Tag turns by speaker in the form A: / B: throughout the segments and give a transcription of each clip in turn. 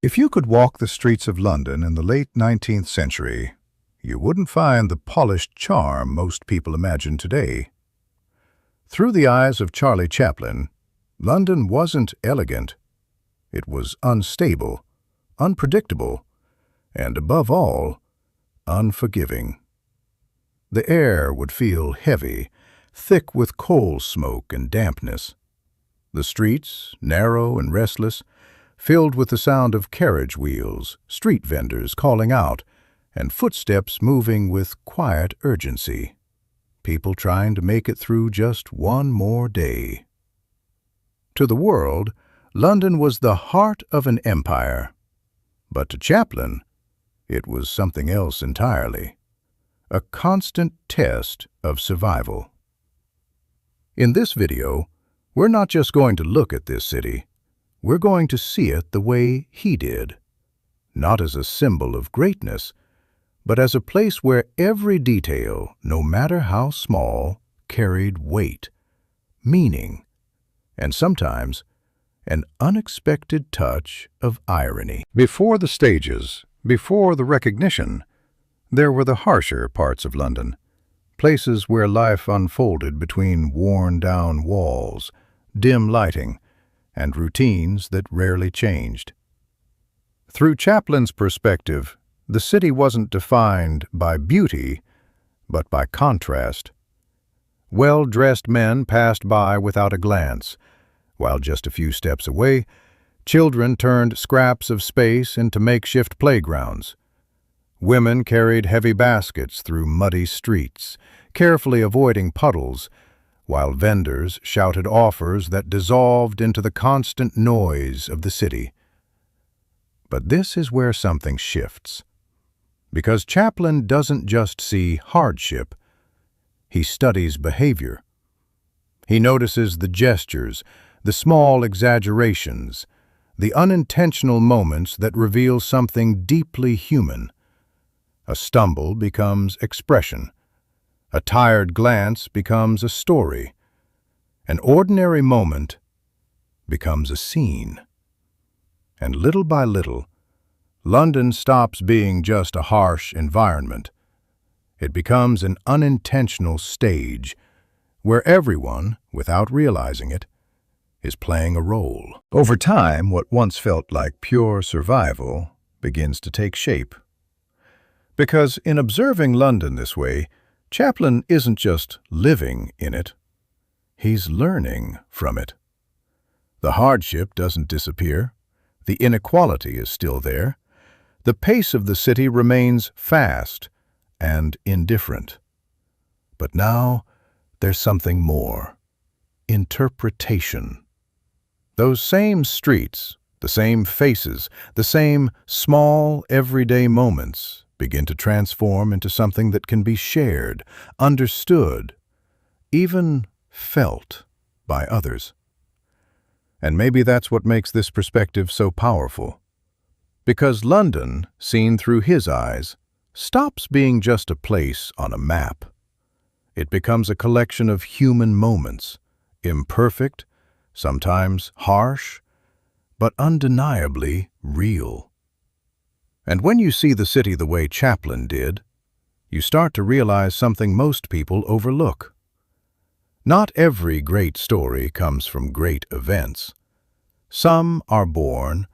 A: If you could walk the streets of London in the late 19th century, you wouldn't find the polished charm most people imagine today. Through the eyes of Charlie Chaplin, London wasn't elegant. It was unstable, unpredictable, and above all, unforgiving. The air would feel heavy, thick with coal smoke and dampness. The streets, narrow and restless, filled with the sound of carriage wheels, street vendors calling out, and footsteps moving with quiet urgency. People trying to make it through just one more day. To the world, London was the heart of an empire. But to Chaplin, it was something else entirely. A constant test of survival. In this video, we're not just going to look at this city. We're going to see it the way he did, not as a symbol of greatness, but as a place where every detail, no matter how small, carried weight, meaning, and sometimes an unexpected touch of irony. Before the stages, before the recognition, there were the harsher parts of London, places where life unfolded between worn-down walls, dim lighting, and routines that rarely changed. Through Chaplin's perspective, the city wasn't defined by beauty, but by contrast. Well-dressed men passed by without a glance, while just a few steps away, children turned scraps of space into makeshift playgrounds. Women carried heavy baskets through muddy streets, carefully avoiding puddles, while vendors shouted offers that dissolved into the constant noise of the city. But this is where something shifts. Because Chaplin doesn't just see hardship, he studies behavior. He notices the gestures, the small exaggerations, the unintentional moments that reveal something deeply human. A stumble becomes expression. A tired glance becomes a story. An ordinary moment becomes a scene. And little by little, London stops being just a harsh environment. It becomes an unintentional stage where everyone, without realizing it, is playing a role. Over time, what once felt like pure survival begins to take shape. Because in observing London this way, Chaplin isn't just living in it, he's learning from it. The hardship doesn't disappear, the inequality is still there, the pace of the city remains fast and indifferent. But now there's something more: interpretation. Those same streets, the same faces, the same small, everyday moments begin to transform into something that can be shared, understood, even felt by others. And maybe that's what makes this perspective so powerful. Because London, seen through his eyes, stops being just a place on a map. It becomes a collection of human moments, imperfect, sometimes harsh, but undeniably real. And when you see the city the way Chaplin did, you start to realize something most people overlook. Not every great story comes from great events. Some are born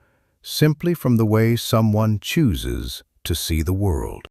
A: simply from the way someone chooses to see the world.